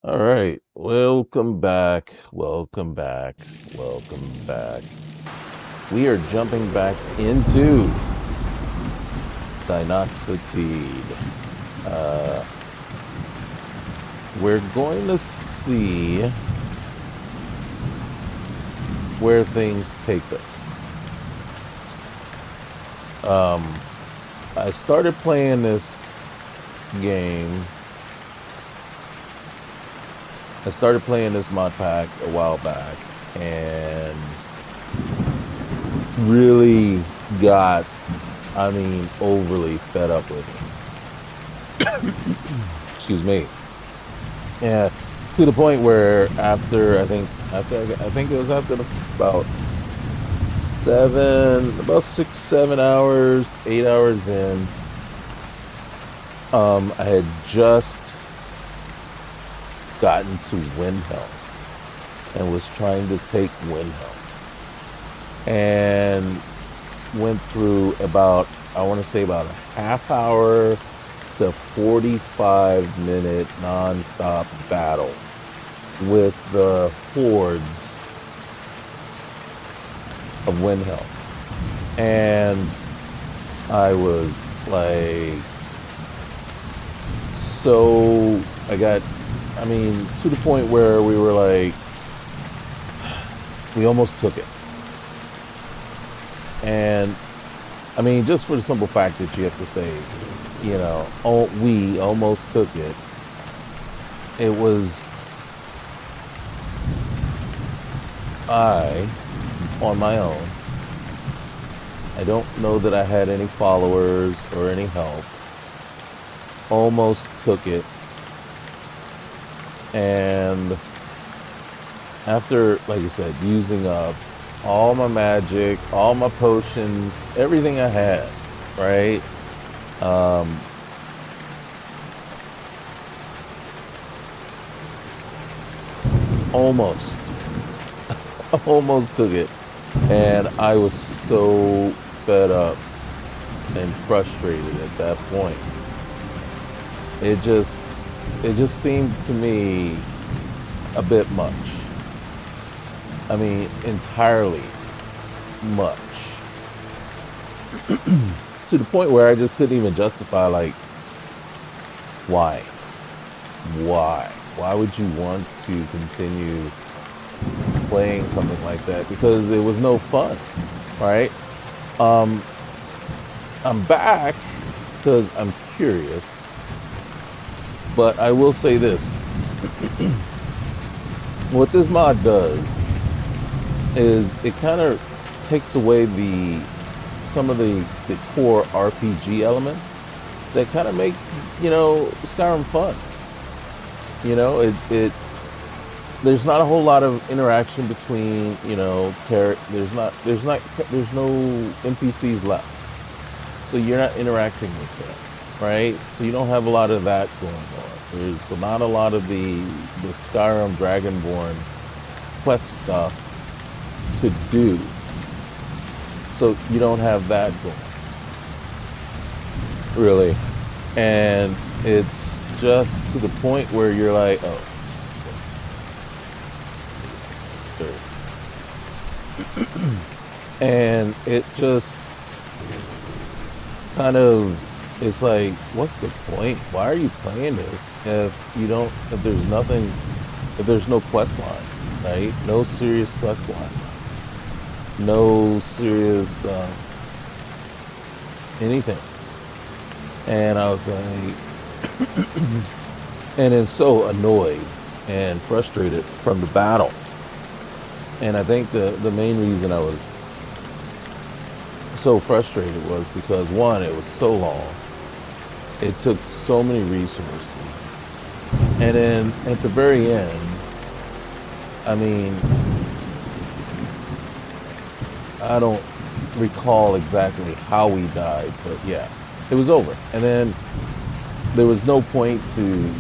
All right, welcome back, welcome back, welcome back. We are jumping back into Dinoksetiid. Uh, we're going to see where things take us. Um, I started playing this game. I started playing this mod pack a while back and really got, overly fed up with it. Excuse me. Yeah, to the point where I think it was after about about 6, 7 hours, 8 hours in, I had just gotten to Windhelm and was trying to take Windhelm and went through about, I want to say about a half hour to 45-minute non-stop battle with the hordes of Windhelm. And I was like, so I got, to the point where we were like, we almost took it. And just for the simple fact that you have to say, oh, we almost took it. It was I on my own. I don't know that I had any followers or any help. Almost took it. And after, like you said, using up all my magic, all my potions, everything I had, right? Almost, almost took it. And I was so fed up and frustrated at that point. It just seemed to me a bit much. Entirely much. To the point where I just couldn't even justify, like, why? Why? Why would you want to continue playing something like that? Because it was no fun, right? Um, I'm back because I'm curious, but I will say this. What this mod does is it kind of takes away some of the core RPG elements that kind of make, Skyrim fun. It there's not a whole lot of interaction between, there's no NPCs left. So you're not interacting with them, right? So you don't have a lot of that going on. There's not a lot of the Skyrim Dragonborn quest stuff to do. So you don't have that going, really. And it's just to the point where you're like, oh, and it just kind of, it's like, what's the point? Why are you playing this if there's nothing, if there's no quest line, right? No serious quest line, no serious anything. And I was like, and then so annoyed and frustrated from the battle. And I think the main reason I was so frustrated was because, one, it was so long. It took so many resources. And then at the very end, I mean, I don't recall exactly how we died, but yeah, it was over. And then there was no point to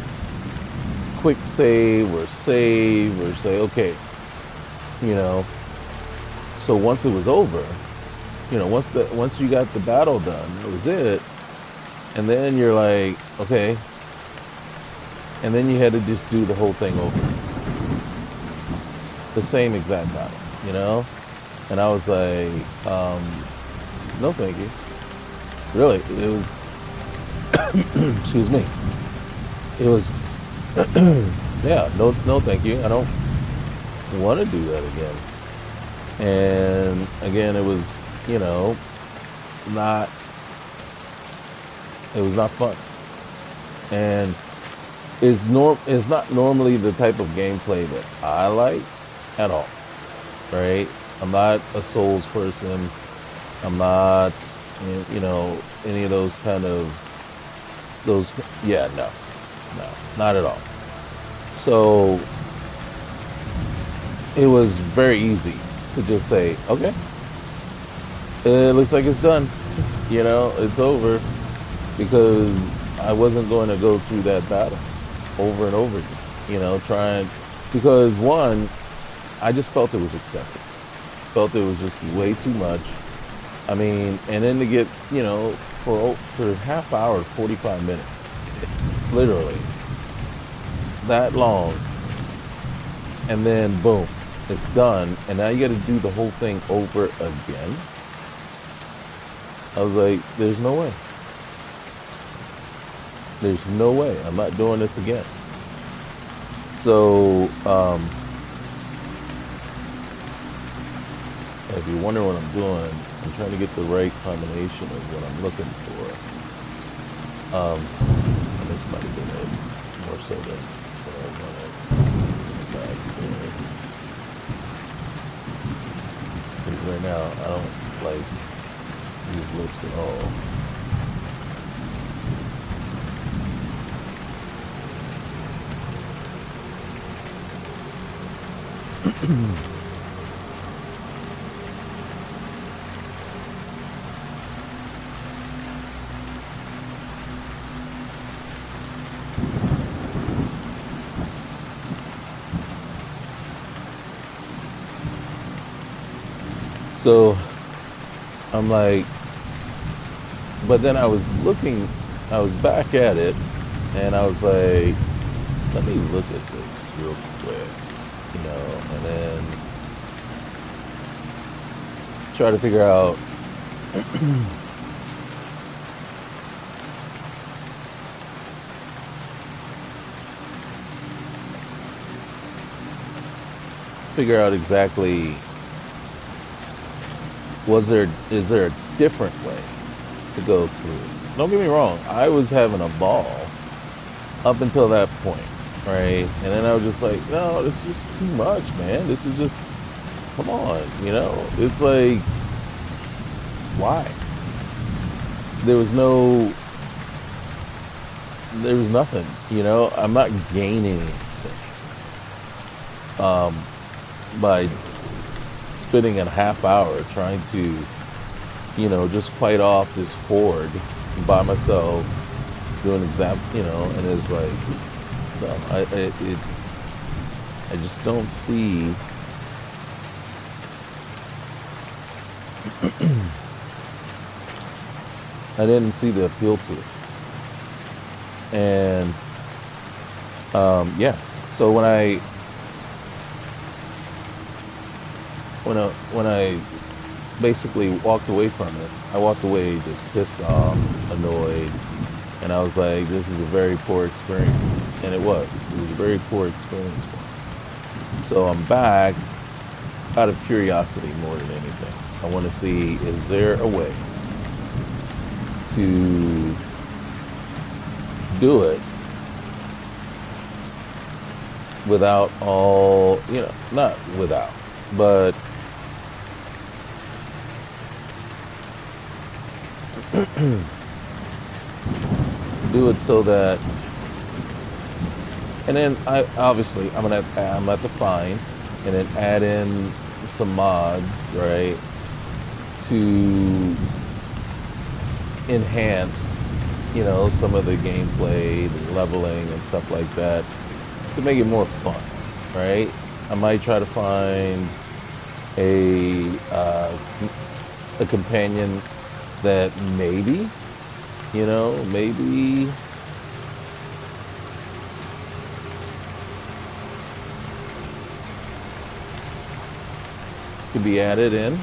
quick save or say, okay, you know. So once it was over, once you got the battle done, that was it. And then you're like, okay, and then you had to just do the whole thing over, the same exact battle, you know. And I was like, no, thank you. Really, it was. Excuse me. It was. Yeah, no, no, thank you. I don't want to do that again. And again, it was, you know, not. It was not fun. And is not normally the type of gameplay that I like at all, right? I'm not a Souls person. I'm not, you know, any of those kind of those. Yeah, no, no, not at all. So it was very easy to just say, okay, it looks like it's done. You know, it's over, because I wasn't going to go through that battle over and over again. You know, trying, because one, I just felt it was excessive. Felt it was just way too much. I mean, and then to get, you know, for half hour, 45 minutes, literally that long, and then boom, it's done, and now you got to do the whole thing over again. I was like, there's no way. There's no way. I'm not doing this again. So, if you wonder what I'm doing, I'm trying to get the right combination of what I'm looking for. And this might have been it, more so than what I wanted back there. Because right now, I don't like these lips at all. So I'm like, but then I was back at it, and I was like, let me look at this real quick, you know, and then try to figure out exactly, is there a different way to go through? Don't get me wrong, I was having a ball up until that point, right? And then I was just like, no, this is just too much, man. This is just, come on, you know? It's like, why? There was nothing, you know? I'm not gaining anything by spending a half hour trying to, you know, just fight off this horde by myself, doing you know, and it's like, no, I just don't see I didn't see the appeal to it. And yeah, so when I basically walked away from it, I walked away just pissed off, annoyed, and I was like, this is a very poor experience. And it was a very poor experience for me. So I'm back out of curiosity more than anything. I want to see, is there a way to do it without all, you know, not without, but do it so that, and then I'm gonna have to find and then add in some mods, right, to enhance, you know, some of the gameplay, the leveling and stuff like that, to make it more fun, right? I might try to find a companion that maybe, you know, maybe can be added in. It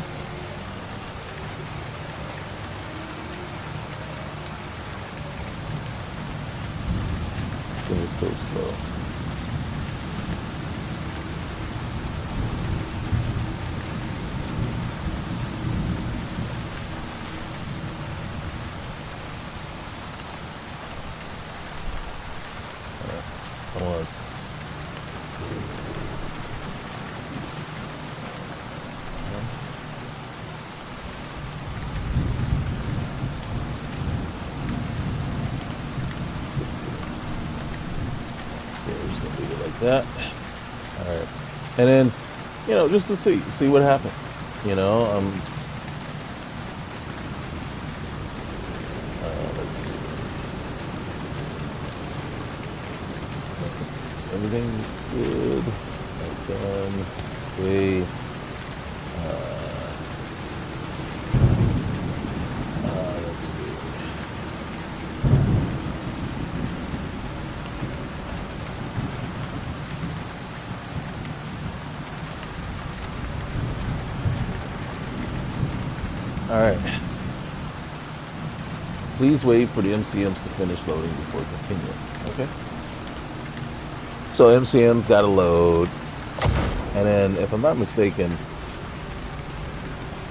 was so slow. That. All right, and then, you know, just to see what happens. You know, let's see. Everything good. Done. Okay. Let's see. Alright. Please wait for the MCMs to finish loading before continuing. Okay. So MCM's got to load. And then, if I'm not mistaken,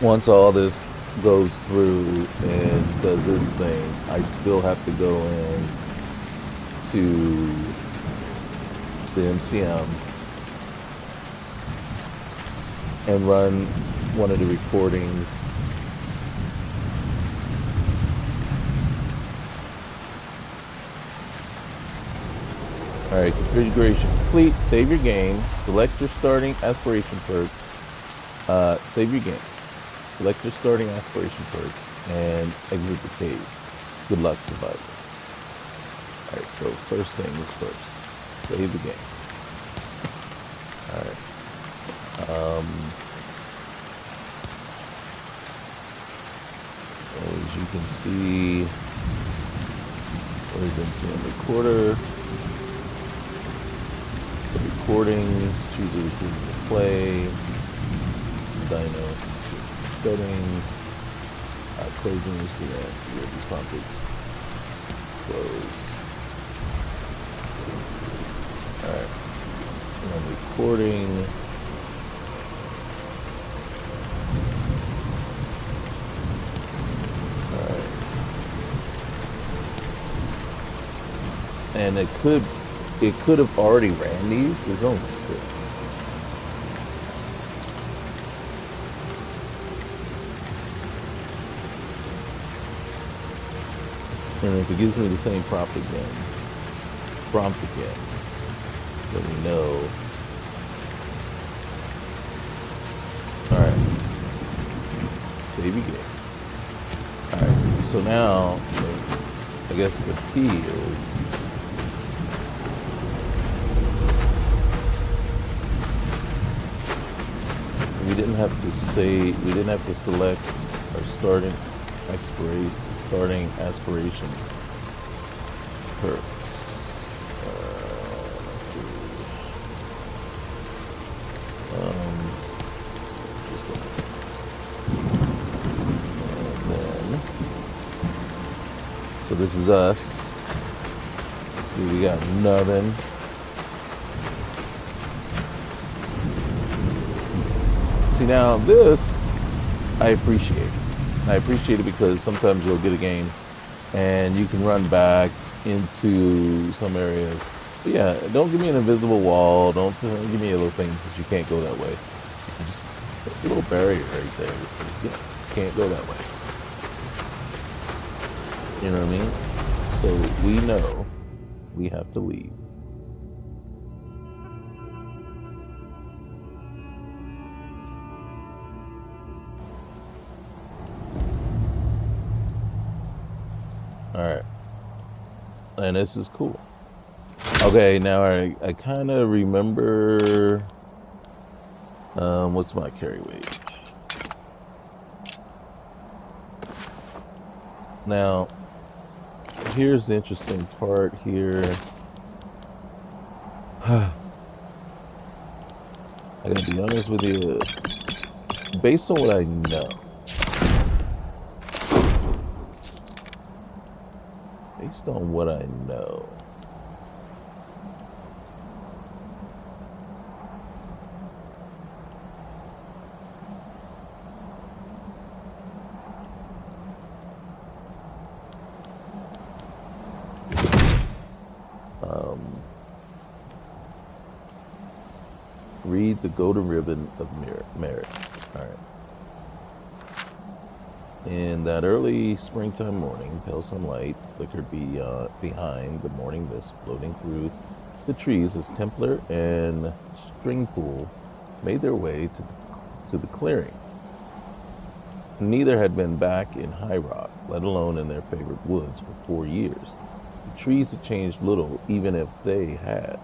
once all this goes through and does its thing, I still have to go in to the MCM and run one of the recordings. Alright, configuration complete. Save your game. Select your starting aspiration perks. Save your game. Select your starting aspiration perks and exit the cave. Good luck, survivor. Alright, so first things first. Save the game. Alright. As you can see, there's MCM recorder. Recordings, choose the recording to play, Dino settings, closing, you see that, you'll be prompted, close. Alright, and I'm recording. Alright. And it could have already ran these. There's only 6. And if it gives me the same prompt again, let me know. Alright. Save your game. Alright, so now, I guess the key is we didn't have to select our starting aspiration perks. Let's see. And then, so this is us. See, we got nothing. See, now this I appreciate. I appreciate it because sometimes you'll get a game and you can run back into some areas. But yeah, don't give me an invisible wall. Don't give me little things that you can't go that way. Just a little barrier right there. Just, yeah, can't go that way. You know what I mean? So we know we have to leave. Alright. And this is cool. Okay, now I kind of remember... what's my carry weight? Now, here's the interesting part here. I gotta be honest with you. based on what I know, based on what I know, read the golden ribbon of merit. All right. In that early springtime morning, pale sunlight flickered behind the morning mist floating through the trees as Templar and Stringpool made their way to the clearing. Neither had been back in High Rock, let alone in their favorite woods, for 4 years. The trees had changed little, even if they had.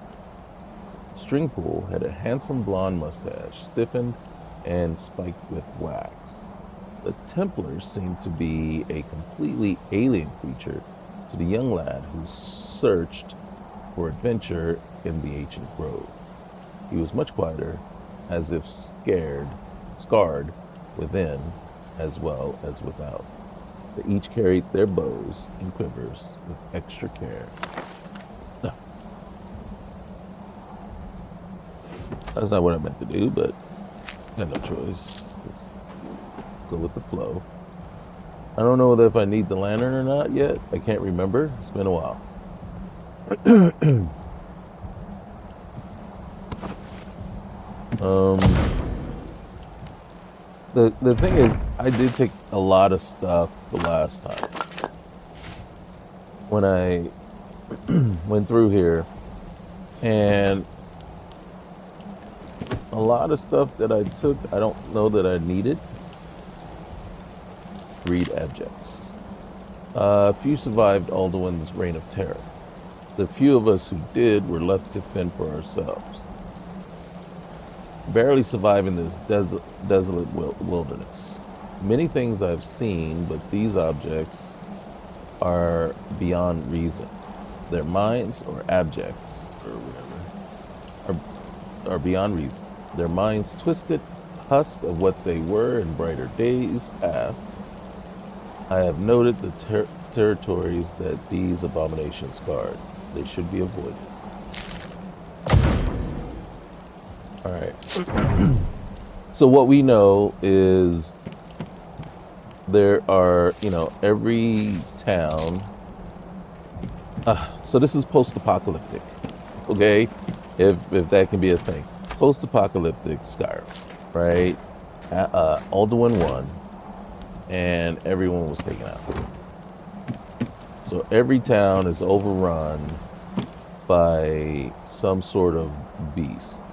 Stringpool had a handsome blonde mustache, stiffened and spiked with wax. The Templars seemed to be a completely alien creature to the young lad who searched for adventure in the ancient grove. He was much quieter, as if scarred within as well as without. They each carried their bows and quivers with extra care. No. That's not what I meant to do, but I had no choice. Just go with the flow. I don't know if I need the lantern or not yet. I can't remember. It's been a while. The thing is, I did take a lot of stuff the last time. When I went through here, and a lot of stuff that I took, I don't know that I needed. Read abjects. Few survived Alduin's reign of terror. The few of us who did were left to fend for ourselves, barely surviving this desolate wilderness. Many things I've seen, but these objects are beyond reason. Their minds, or abjects, or whatever, are beyond reason. Their minds twisted, husk of what they were in brighter days past. I have noted the territories that these abominations guard. They should be avoided. All right. So what we know is there are, every town. So this is post-apocalyptic, okay? If that can be a thing. Post-apocalyptic Skyrim, right? Alduin won, and everyone was taken out. So every town is overrun by some sort of beast.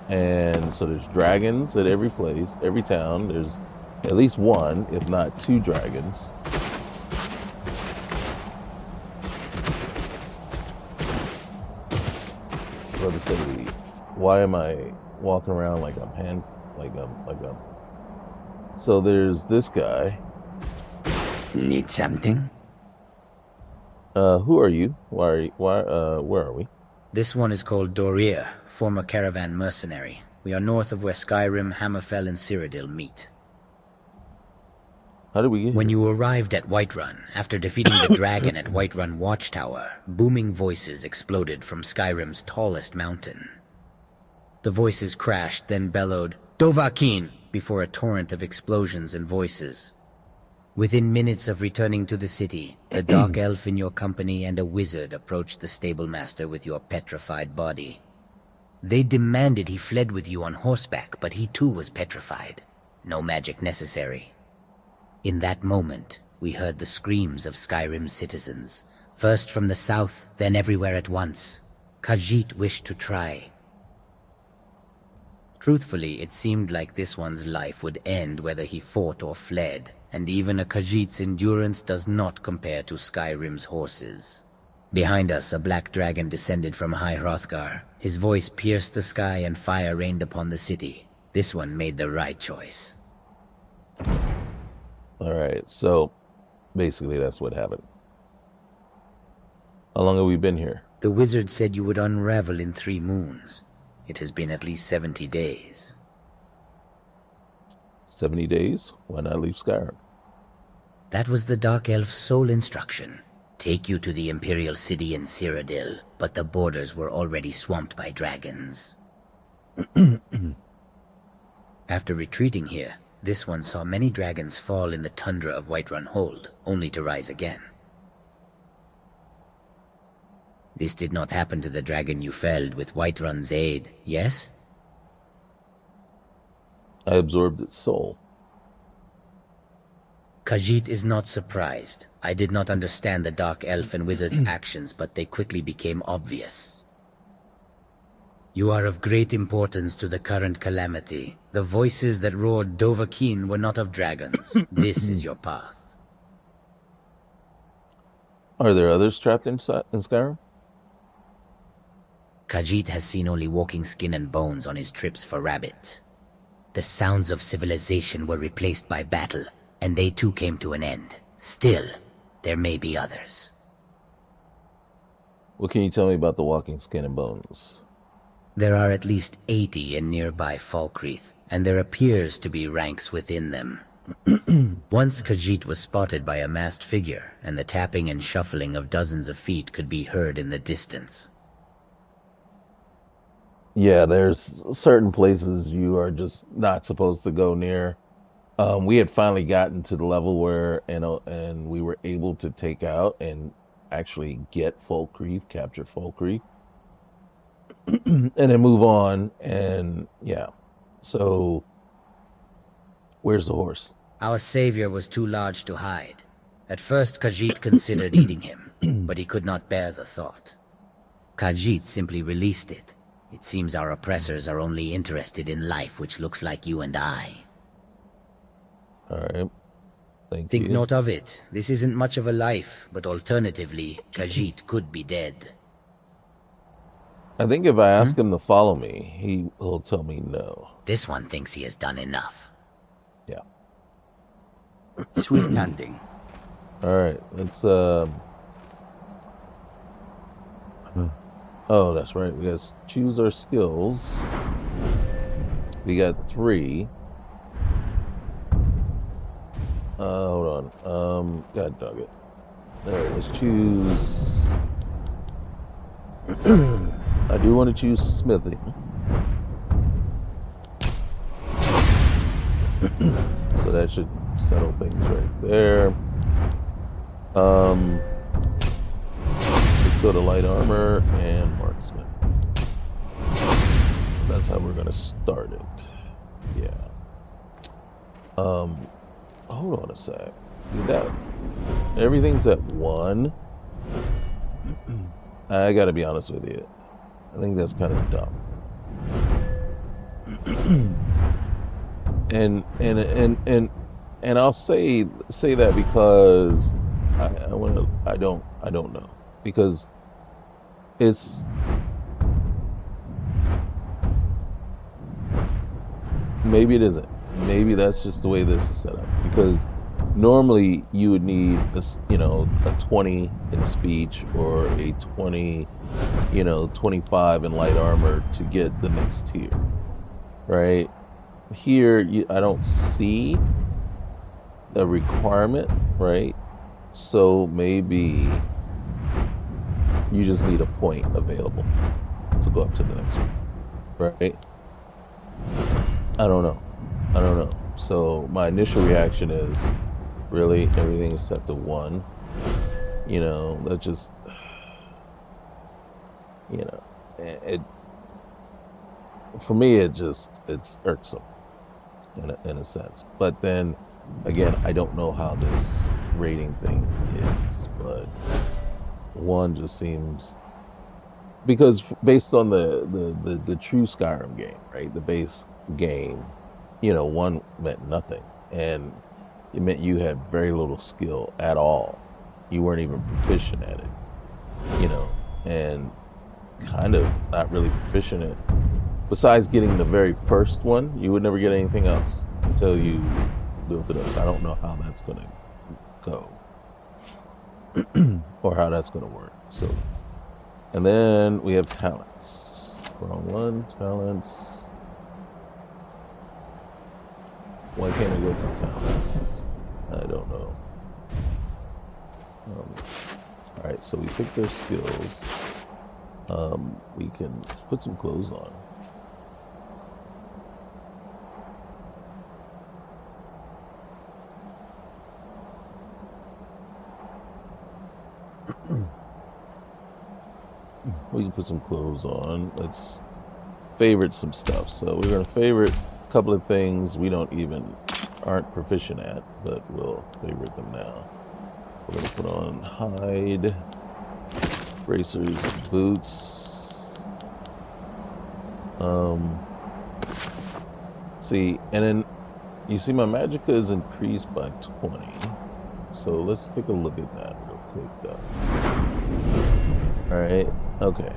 And so there's dragons at every place, every town. There's at least one, if not two dragons. Brother say, why am I walking around like I'm So there's this guy. Need something? Who are you? Where are we? This one is called Draugr, former caravan mercenary. We are north of where Skyrim, Hammerfell, and Cyrodiil meet. How did we get When here? you arrived at Whiterun, after defeating the dragon at Whiterun Watchtower, booming voices exploded from Skyrim's tallest mountain. The voices crashed, then bellowed, Dovahkiin, before a torrent of explosions and voices. Within minutes of returning to the city, the dark elf in your company and a wizard approached the stablemaster with your petrified body. They demanded he fled with you on horseback, but he too was petrified. No magic necessary. In that moment, we heard the screams of Skyrim's citizens, first from the south, then everywhere at once. Khajiit wished to try. Truthfully, it seemed like this one's life would end whether he fought or fled, and even a Khajiit's endurance does not compare to Skyrim's horses. Behind us, a black dragon descended from High Hrothgar. His voice pierced the sky and fire rained upon the city. This one made the right choice. Alright, so basically that's what happened. How long have we been here? The wizard said you would unravel in 3 moons. It has been at least 70 days. 70 days? Why not leave Skyrim? That was the Dark Elf's sole instruction. Take you to the Imperial City in Cyrodiil, but the borders were already swamped by dragons. After retreating here, this one saw many dragons fall in the tundra of Whiterun Hold, only to rise again. This did not happen to the dragon you felled with Whiterun's aid, yes? I absorbed its soul. Khajiit is not surprised. I did not understand the Dark Elf and Wizard's actions, but they quickly became obvious. You are of great importance to the current calamity. The voices that roared Dovahkiin were not of dragons. This is your path. Are there others trapped in Skyrim? Khajiit has seen only walking skin and bones on his trips for rabbit. The sounds of civilization were replaced by battle, and they too came to an end. Still, there may be others. What can you tell me about the walking skin and bones? There are at least 80 in nearby Falkreath, and there appears to be ranks within them. Once Khajiit was spotted by a masked figure, and the tapping and shuffling of dozens of feet could be heard in the distance. Yeah, there's certain places you are just not supposed to go near. We had finally gotten to the level where, and we were able to take out and actually get Falkreath, capture Falkreath, and then move on. And yeah, so where's the horse? Our savior was too large to hide. At first, Khajiit considered eating him, but he could not bear the thought. Khajiit simply released it. It seems our oppressors are only interested in life which looks like you and I. All right. Thank Think you. not of it. This isn't much of a life, but alternatively, Khajiit could be dead. I think if I ask him to follow me, he'll tell me no. This one thinks he has done enough. Yeah. Swift hunting. All right. Let's Oh, that's right. We gotta choose our skills. We got 3. Hold on. God dog it. All right, let's choose. I do want to choose smithing. So that should settle things right there. Let's go to light armor and marksman. That's how we're gonna start it. Yeah. Hold on a sec. That everything's at 1. I gotta be honest with you. I think that's kind of dumb. and I'll say that because I don't know, because it's maybe it isn't. Maybe that's just the way this is set up, because normally you would need a 20 in speech or a 20, 25 in light armor to get the next tier, right? Here, I don't see a requirement, right? So maybe you just need a point available to go up to the next one, right? I don't know. So my initial reaction is, really, everything is set to 1. That just, it for me, it's irksome in a sense. But then again, I don't know how this rating thing is, but 1 just seems, because based on the true Skyrim game, right, the base game, 1 meant nothing, and it meant you had very little skill at all. You weren't even proficient at it, and kind of not really proficient at it. Besides getting the very first one, you would never get anything else until you built it up. So I don't know how that's going to go or how that's going to work. So, and then we have talents, wrong one. Talents. Why can't I go to talents? I don't know. Alright, so we picked their skills. We can put some clothes on. We can put some clothes on. Let's favorite some stuff. So we're gonna favorite a couple of things we aren't proficient at, but we'll favorite them now. We're gonna put on hide, bracers, boots. See, and then you see my magicka is increased by 20. So let's take a look at that real quick though. Alright, okay.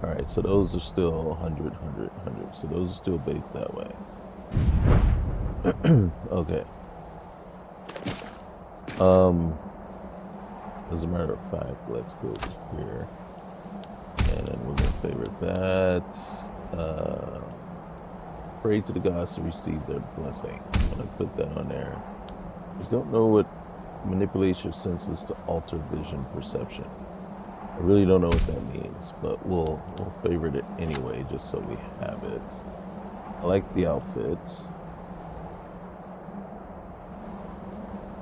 Alright, so those are still 100, 100, 100. So those are still based that way. Okay. As a matter of fact, let's go here. And then we're gonna favorite that. Pray to the gods to receive their blessing. I'm gonna put that on there. Just don't know what manipulates your senses to alter vision perception. I really don't know what that means, but we'll favorite it anyway, just so we have it. I like the outfit.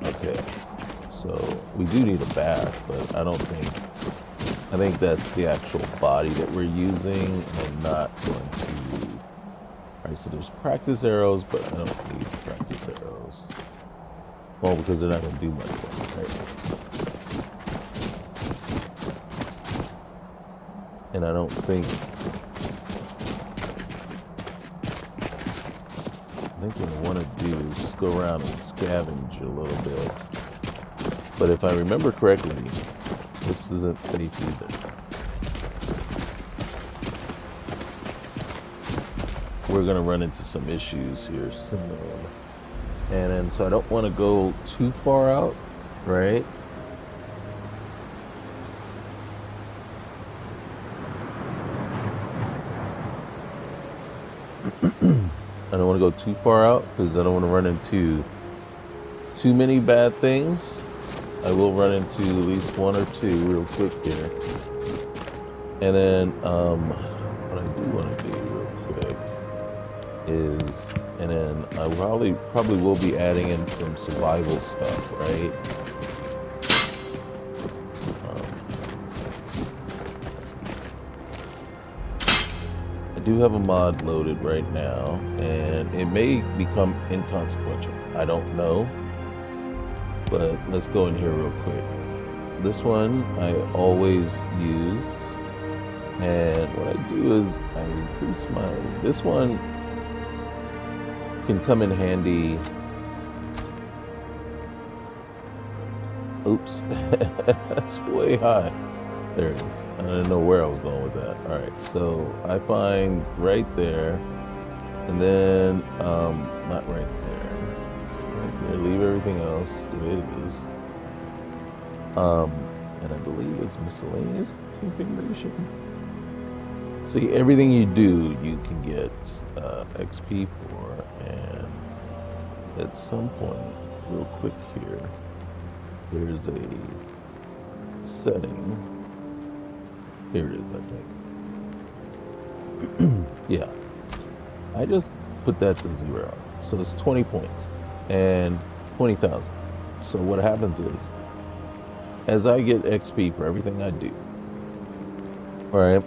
Okay, so we do need a bath, but I think that's the actual body that we're using and not going to. Alright, so there's practice arrows, but I don't need practice arrows. Well, because they're not going to do much damage, right? And I don't think what I want to do is just go around and scavenge a little bit. But if I remember correctly, this isn't safe either. We're going to run into some issues here soon. And then, so I don't want to go too far out, right? I don't want to go too far out because I don't want to run into too many bad things. I will run into at least one or two real quick here. And then what I do want to do real quick is, and then I probably will be adding in some survival stuff, right? I do have a mod loaded right now, and it may become inconsequential. I don't know, but let's go in here real quick. This one I always use, and what I do is I increase this one can come in handy. Oops, that's way high. There it is. I didn't know where I was going with that. Alright, so I find right there, and then, not right there. So right there, leave everything else the way it is. And I believe it's miscellaneous configuration. See, everything you do, you can get XP for, and at some point, real quick here, there's a setting. Here it is, I think. Yeah. I just put that to 0. So it's 20 points and 20,000. So what happens is, as I get XP for everything I do, alright,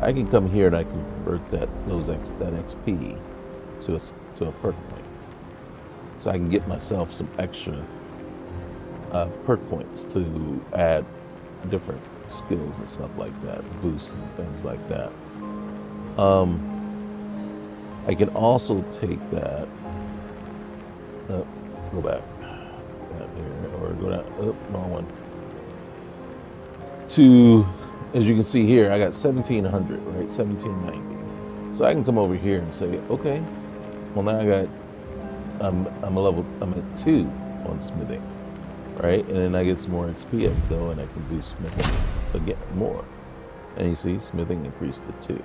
I can come here and I can convert that XP to a perk point. So I can get myself some extra perk points to add different skills and stuff like that, boosts and things like that. I can also take that, go back here, or go down, wrong one, to, as you can see here, I got 1700, right, 1790. So I can come over here and say, okay, well now I'm at 2 on smithing, right? And then I get some more XP, I can go and I can do smithing again more. And you see, smithing increased to 2.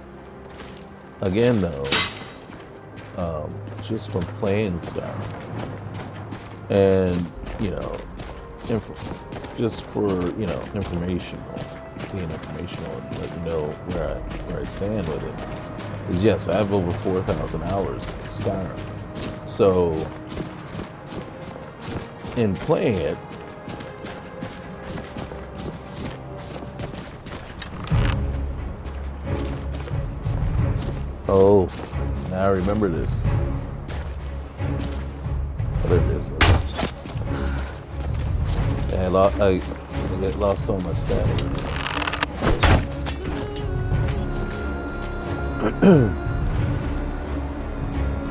again, though, just from playing Skyrim, and you know, just for informational, being informational, and let you know where I stand with it. Is yes, I have over 4,000 hours in Skyrim. So, in playing it, oh, now I remember this. Oh, there it is. Yeah, I get lost all my stats.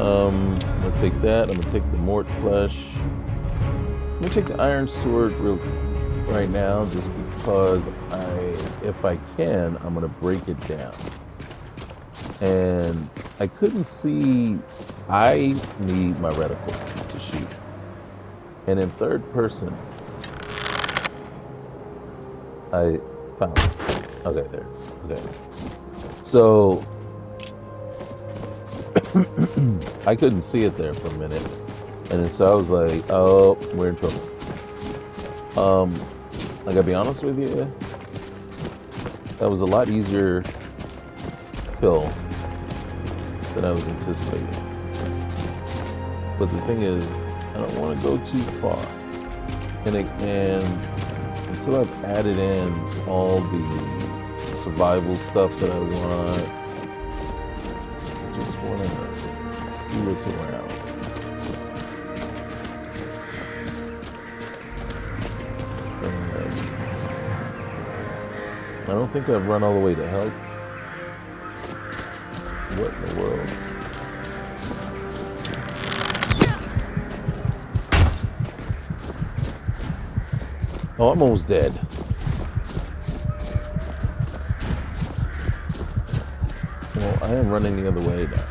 I'm gonna take that. I'm gonna take the mort flesh. I'm gonna take the iron sword right now, just because if I can, I'm gonna break it down. And I couldn't see. I need my reticle to shoot. And in third person, I found it. Okay, there it is. Okay. So I couldn't see it there for a minute. And so I was like, oh, we're in trouble. I gotta be honest with you, that was a lot easier kill than I was anticipating. But the thing is, I don't want to go too far. And until I've added in all the survival stuff that I want, I just want to see what's around. And I don't think I've run all the way to help. What in the world? Oh, I'm almost dead. Well, I am running the other way now.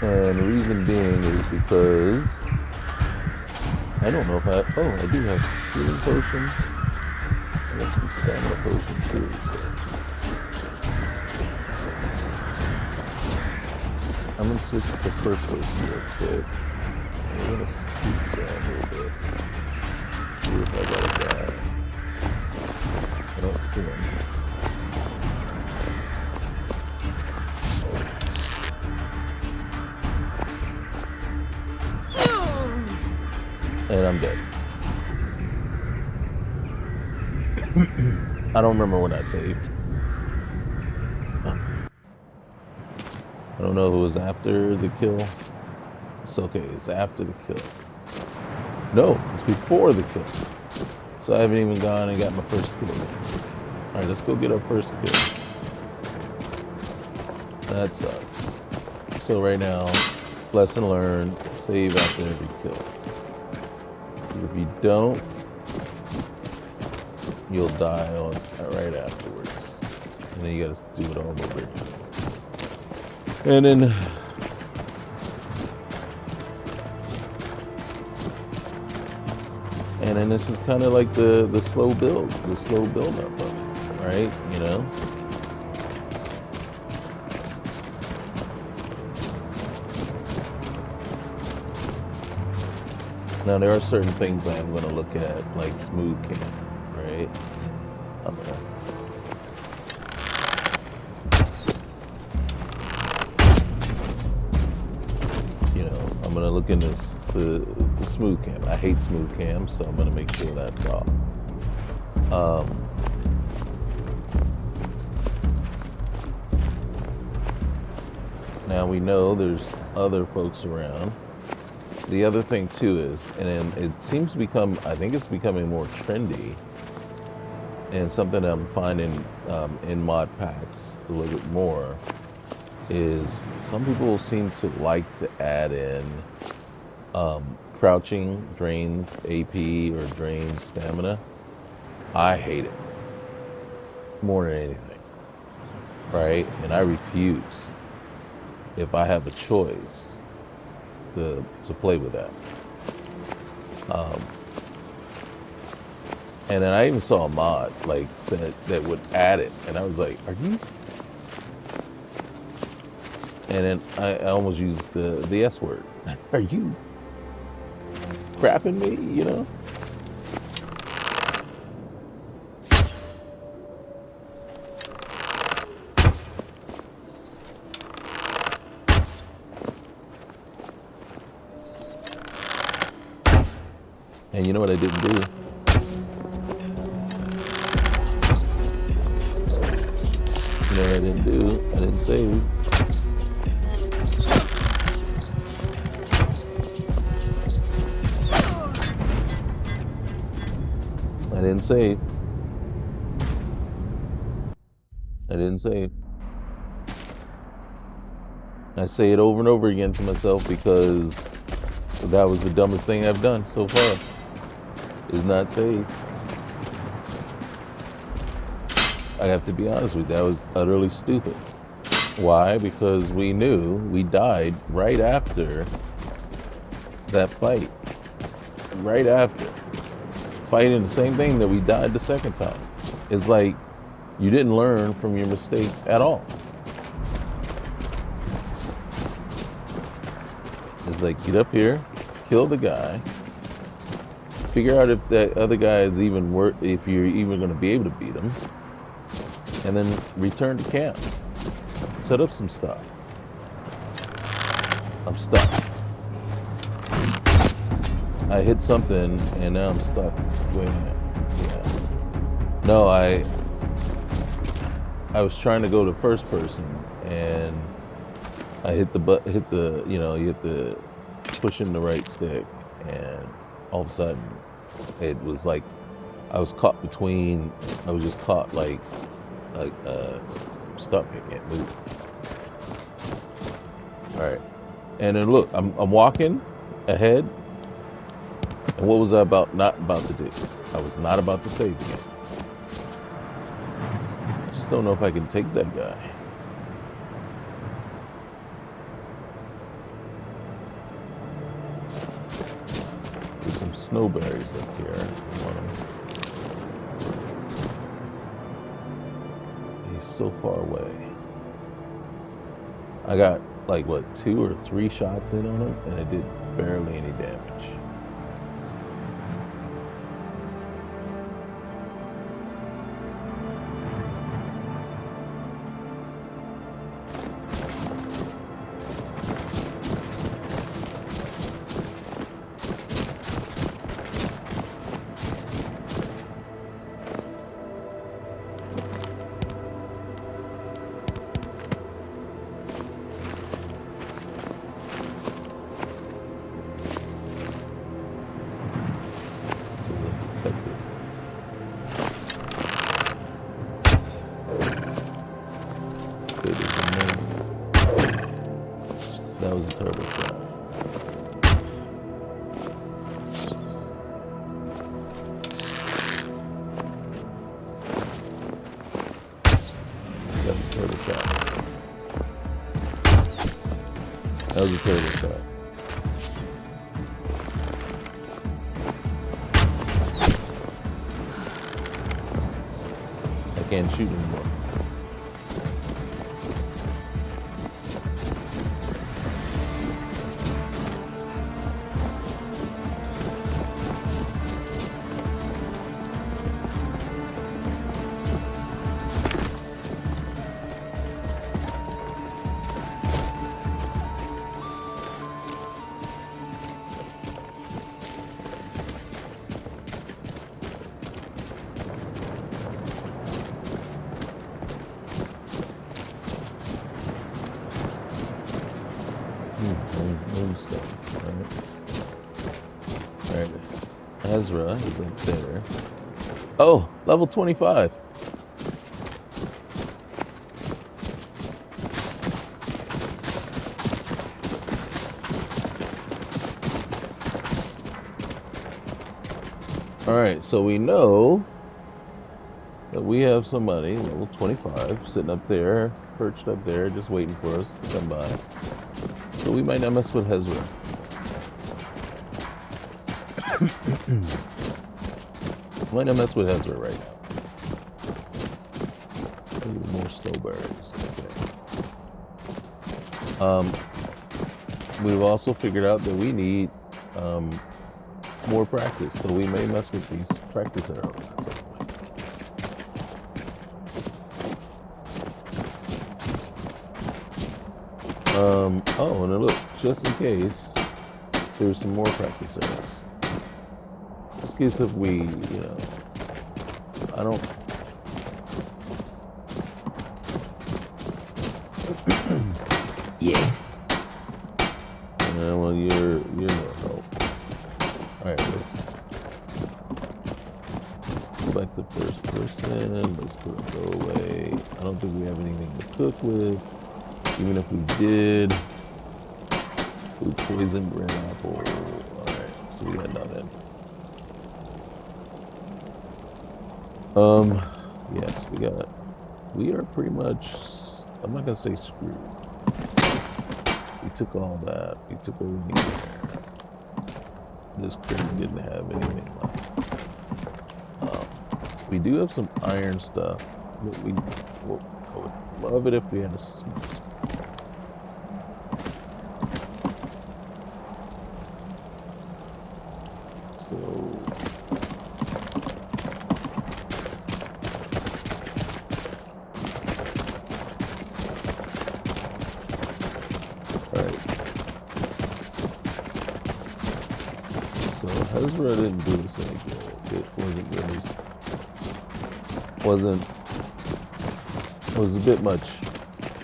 And the reason being is because I don't know if I do have healing potions. I got some stamina potions too. So I'm gonna switch to the first person real quick. I'm gonna scoot down a little bit. See if I got a guy. I don't see him. And I'm dead. I don't remember when I saved. I don't know if it was after the kill. It's okay, it's after the kill. No, it's before the kill. So I haven't even gone and got my first kill. Alright, let's go get our first kill. That sucks. So right now, lesson learned, save after every kill. Because if you don't, you'll die right afterwards. And then you gotta do it all over again. And then this is kind of like the slow build up of it, right? You know? Now there are certain things I am going to look at, like smooth cam, right? I'm gonna I'm gonna look in the smooth cam. I hate smooth cam, so I'm gonna make sure that's off. Now we know there's other folks around. The other thing too is, and it seems to become, I think it's becoming more trendy, and something I'm finding in mod packs a little bit more, is some people seem to like to add in crouching drains AP or drains stamina. I hate it more than anything, right? And I refuse, if I have a choice, to play with that. And then I even saw a mod like said that would add it, and I was like, "Are you?" And then I almost used the S word. Are you crapping me? You know? And you know what I didn't do? You know what I didn't do? I didn't save. I didn't save. I didn't save. I say it over and over again to myself because that was the dumbest thing I've done so far. Is not save. I have to be honest with you, that was utterly stupid. Why? Because we knew we died right after that fight. Right after. Fighting the same thing that we died the second time. It's like you didn't learn from your mistake at all. It's like, get up here, kill the guy, figure out if that other guy is even worth, if you're even going to be able to beat him, and then return to camp. Set up some stuff. I'm stuck. I hit something and now I'm stuck. Wait a minute. Yeah. No, I was trying to go to first person and I hit the you hit the pushing the right stick, and all of a sudden it was like I was caught between. I was just caught like stuck. I can't move. All right, and then look, I'm walking ahead, and what was I not about to do? I was not about to save again. I just don't know if I can take that guy. There's some snowberries up here. He's so far away. I got like what 2 or 3 shots in on him, and I did barely any damage. That was a turbo shot. That was a turbo shot. That was a turbo shot. I can't shoot anymore. Alright. Ezra is up there. Oh, level 25. Alright, so we know that we have somebody, level 25, sitting up there, perched up there, just waiting for us to come by. So we might not mess with Ezra. I'm gonna mess with Ezra right now. Ooh, more snowbirds. Okay. We've also figured out that we need more practice, so we may mess with these practice arrows at some point. Oh, and look, just in case, there's some more practice arrows. Just in case if we, you know, I don't. Yes. Well, you're no help. All right, let's go back to first person. Let's put it go away. I don't think we have anything to cook with. Even if we did, food poison, green apple. All right, so we got nothing. Yes, we are pretty much, I'm not gonna say screwed. We took all that. We took what we needed there. This crate didn't have anything left. We do have some iron stuff, but I would love it if we had a smith. So Ezra didn't do us any good. It wasn't really, was a bit much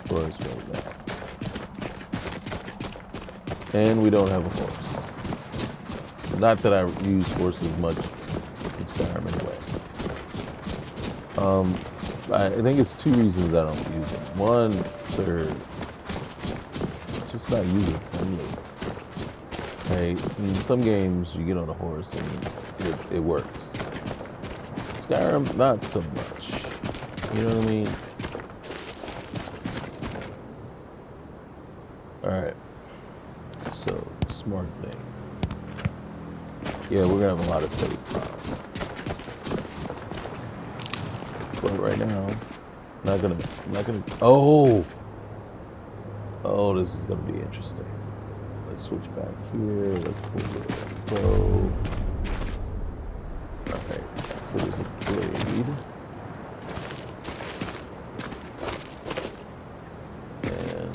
for us right now. And we don't have a horse. Not that I use horses much in Skyrim anyway. I think it's two reasons I don't use them. One, they're just not user friendly. Right? In some games, you get on a horse and it works. Skyrim, not so much. You know what I mean? Alright. So, smart thing. Yeah, we're gonna have a lot of save files. But right now, not gonna, oh! Oh, this is gonna be interesting. Let's switch back here. Let's pull the bow. Alright, so there's a blade. And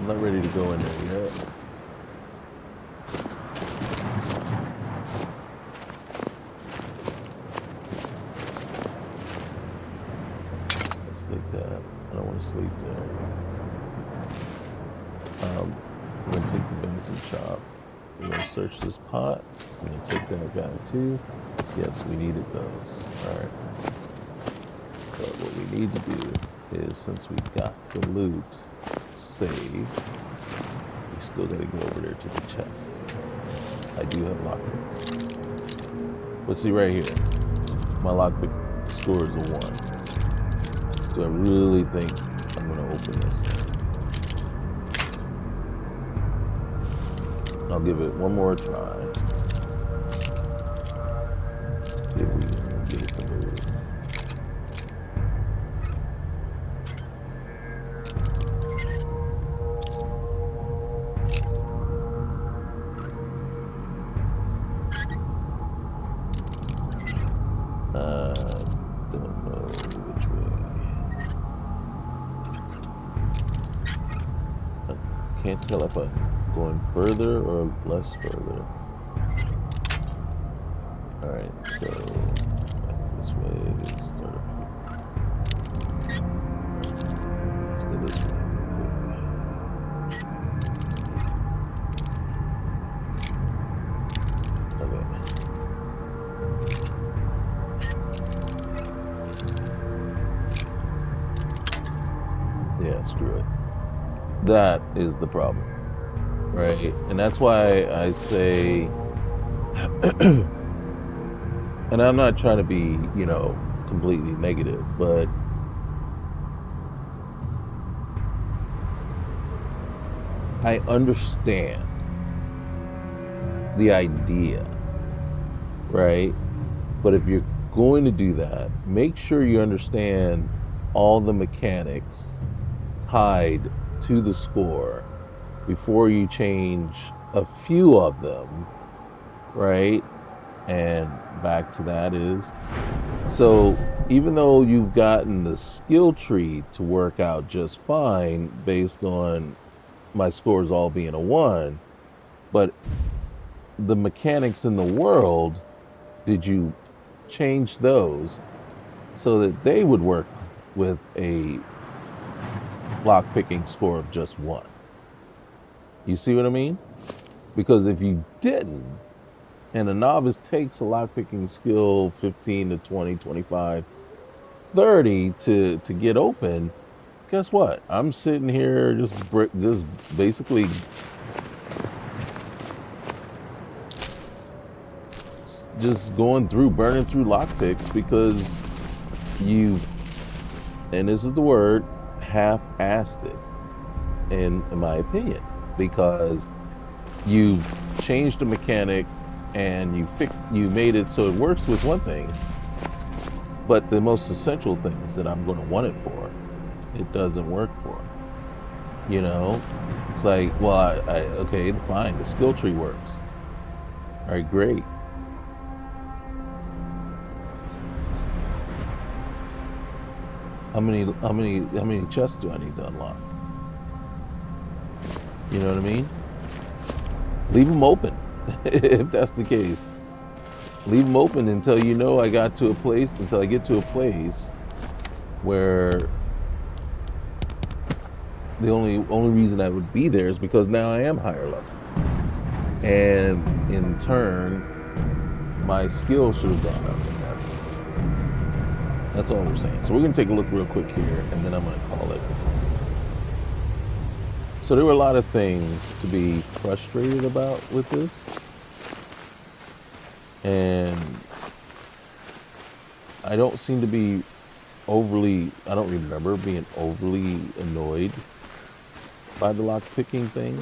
I'm not ready to go in there yet. Let's take that. I don't want to sleep there. We're going to take the venison chop. We're going to search this pot. We're going to take that guy too. Yes, we needed those. Alright. But what we need to do is, since we got the loot, save. We still got to go over there to the chest. I do have lockpicks. But see right here, my lockpick score is a 1. Do I really think I'm going to open this thing? I'll give it one more try. See if we can get it to move. Don't know which way. I can't tell if I'm going further or less further. Alright, so back this way. Let's start up here. Let's go this way. Okay. Yeah, screw it. That is the problem. Right, and that's why I say, and I'm not trying to be, you know, completely negative, but I understand the idea right? But if you're going to do that, make sure you understand all the mechanics tied to the score before you change a few of them, right? And back to that is so even though you've gotten the skill tree to work out just fine based on my scores all being a one, but the mechanics in the world, did you change those so that they would work with a lockpicking score of just one? You see what I mean? Because if you didn't, and a novice takes a lockpicking skill 15 to 20, 25, 30 to get open, guess what? I'm sitting here just basically just going through, burning through lockpicks because you, and this is the word, half-assed it, in my opinion, because you changed the mechanic and you made it so it works with one thing, but the most essential things that I'm going to want it for, it doesn't work for. You know, it's like, well, okay, fine, the skill tree works. All right, great. How many chests do I need to unlock? You know what I mean? Leave them open if that's the case. Leave them open until you know until I get to a place where the only reason I would be there is because now I am higher level, and in turn, my skill should have gone up. That's all we're saying. So we're gonna take a look real quick here, and then I'm gonna call it. So there were a lot of things to be frustrated about with this, and I don't seem to be I don't remember being overly annoyed by the lock picking thing.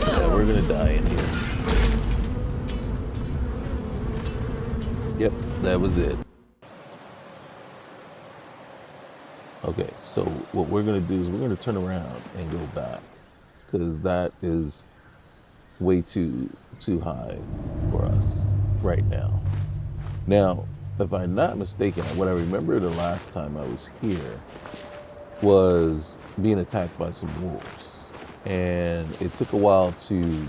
Yeah, we're gonna die in here. Yep, that was it. Okay, so what we're gonna do is we're gonna turn around and go back, because that is way too high for us right now. Now, if I'm not mistaken, what I remember the last time I was here was being attacked by some wolves, and it took a while to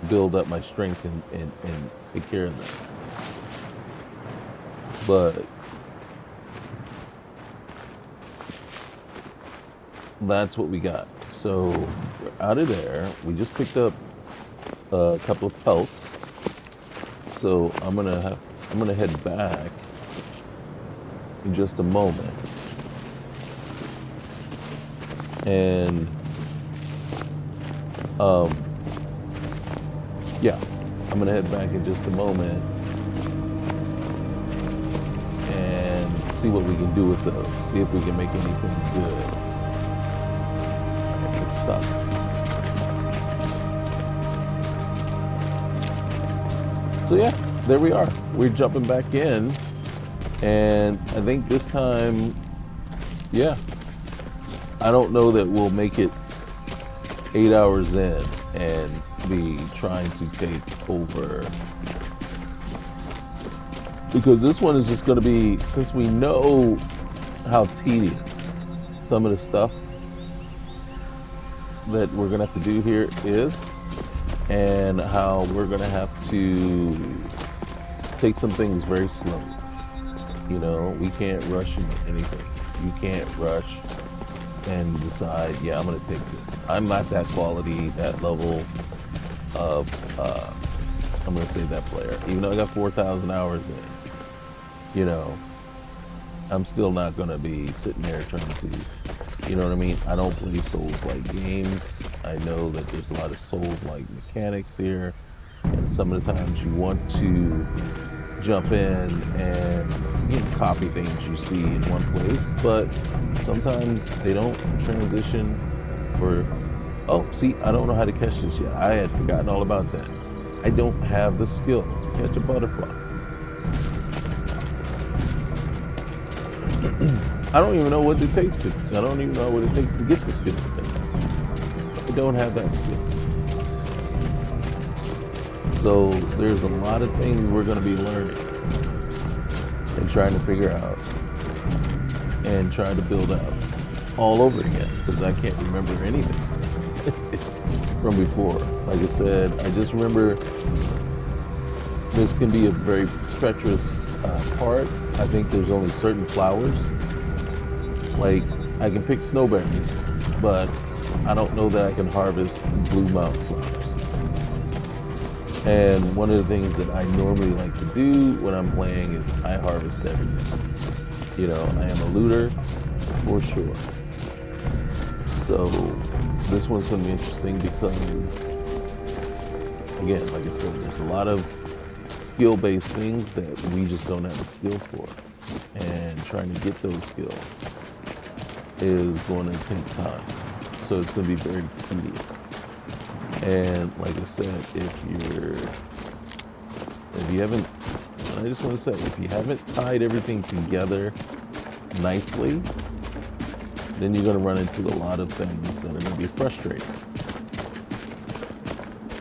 build up my strength and take care of them. But that's what we got. So we're out of there. We just picked up a couple of pelts. So I'm gonna head back in just a moment. And yeah, I'm gonna head back in just a moment and see what we can do with those. See if we can make anything good. Alright, let's stop. So yeah, there we are. We're jumping back in, and I think this time, yeah, I don't know that we'll make it 8 hours in and be trying to take over, because this one is just going to be, since we know how tedious some of the stuff that we're going to have to do here is, and how we're going to have to take some things very slowly. You know, we can't rush into anything. You can't rush and decide, yeah, I'm going to take this. I'm not that quality, that level of, I'm going to say that player. Even though I got 4,000 hours in, you know, I'm still not going to be sitting there trying to, you know what I mean? I don't play Souls-like games. I know that there's a lot of Souls-like mechanics here, and some of the times you want to jump in and, you know, copy things you see in one place, but sometimes they don't transition for, oh, see, I don't know how to catch this yet. I had forgotten all about that. I don't have the skill to catch a butterfly. I don't even know what it takes to, I don't even know what it takes to get the skill. I don't have that skill. So there's a lot of things we're going to be learning and trying to figure out and trying to build out all over again, because I can't remember anything from before. Like I said, I just remember this can be a very treacherous part. I think there's only certain flowers. Like, I can pick snowberries, but I don't know that I can harvest blue mountain flowers. And one of the things that I normally like to do when I'm playing is I harvest everything. You know, I am a looter for sure. So this one's going to be interesting because, again, like I said, there's a lot of skill-based things that we just don't have the skill for. And trying to get those skills is going to take time. So it's going to be very tedious. And like I said, if you haven't, I just want to say, if you haven't tied everything together nicely, then you're going to run into a lot of things that are going to be frustrating.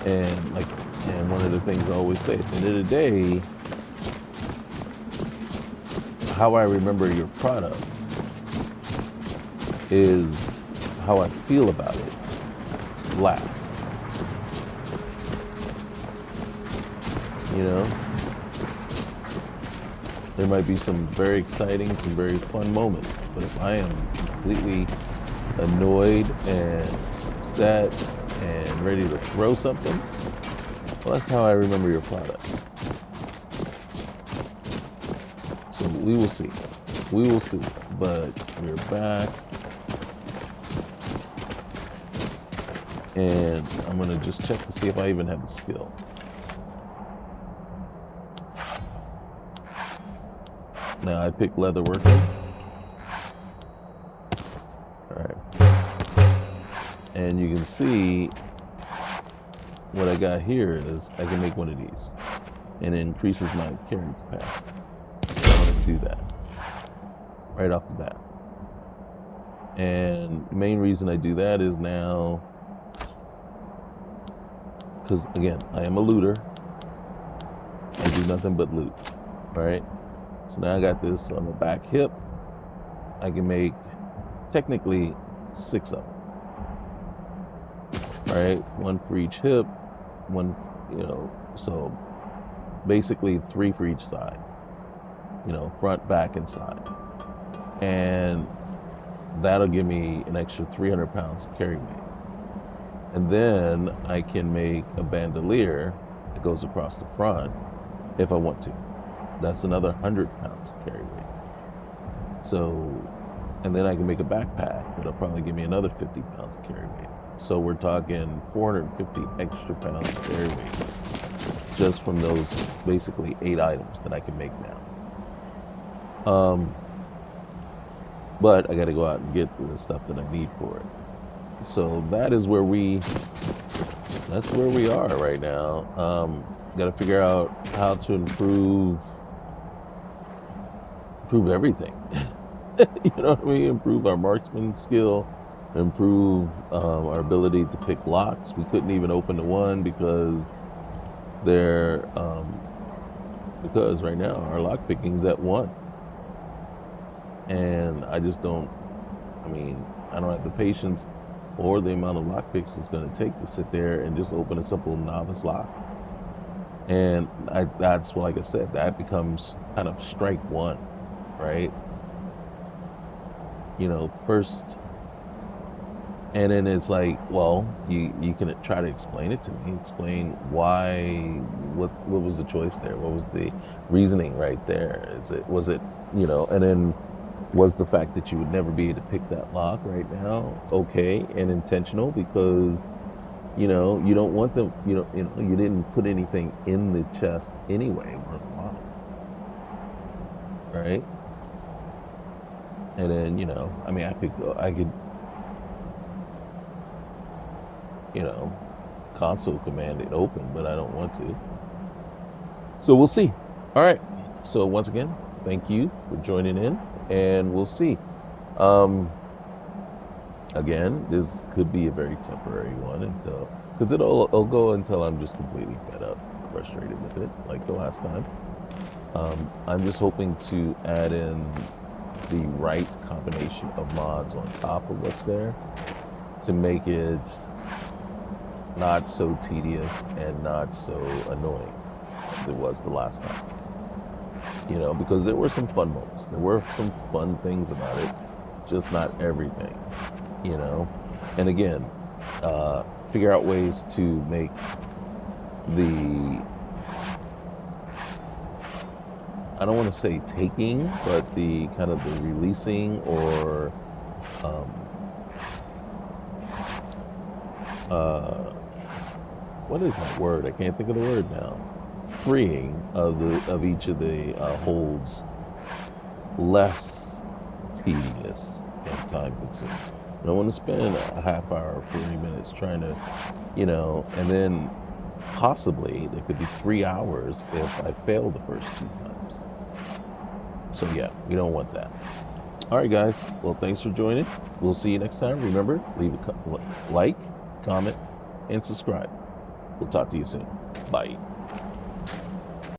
And one of the things I always say, at the end of the day, how I remember your product is how I feel about it last. You know, there might be some very exciting, some very fun moments, but if I am completely annoyed and upset and ready to throw something, well, that's how I remember your product. So we will see. We will see. But we're back. And I'm going to just check to see if I even have the skill. Now I pick leather working. Alright. And you can see what I got here is I can make one of these. And it increases my carrying capacity. So I'm going to do that. Right off the bat. And the main reason I do that is now, because again, I am a looter. I do nothing but loot. Alright? So now I got this on the back hip. I can make technically 6 of them. Right? One for each hip, one, you know, so basically 3 for each side. You know, front, back, and side. And that'll give me an extra 300 pounds of carry weight. And then I can make a bandolier that goes across the front if I want to. That's another 100 pounds of carry weight. So, and then I can make a backpack that'll probably give me another 50 pounds of carry weight. So we're talking 450 extra pounds of carry weight just from those basically 8 items that I can make now. But I got to go out and get the stuff that I need for it. So that's where we are right now. Got to figure out how to improve everything. You know what I mean? Improve our marksman skill, improve our ability to pick locks. We couldn't even open the one because because right now our lock picking's at 1. And I just don't, I mean, I don't have the patience or the amount of lock picks it's going to take to sit there and just open a simple novice lock. And that's, like I said, that becomes kind of strike 1, right? You know, first, and then it's like, well, you can try to explain it to me, explain why, what was the choice there? What was the reasoning right there? Was it, you know, and then was the fact that you would never be able to pick that lock right now okay and intentional because, you know, you don't want them, you didn't put anything in the chest anyway, right? And then, I mean, I could, console command it open, but I don't want to. So we'll see. All right. So once again, thank you for joining in, and we'll see. Um, Again, this could be a very temporary one until, because it'll go until I'm just completely fed up, frustrated with it, like the last time. I'm just hoping to add in the right combination of mods on top of what's there to make it not so tedious and not so annoying as it was the last time. Because there were some fun moments. There were some fun things about it, just not everything. And again, figure out ways to make the, I don't want to say taking, but the kind of the releasing or what is that word? I can't think of the word now. Freeing of each of the holds less tedious and time consuming. I don't want to spend a half hour, 40 minutes trying to, and then possibly there could be 3 hours if I fail the first 2 times. So yeah, we don't want that. All right, guys. Well, thanks for joining. We'll see you next time. Remember, leave a like, comment, and subscribe. We'll talk to you soon. Bye.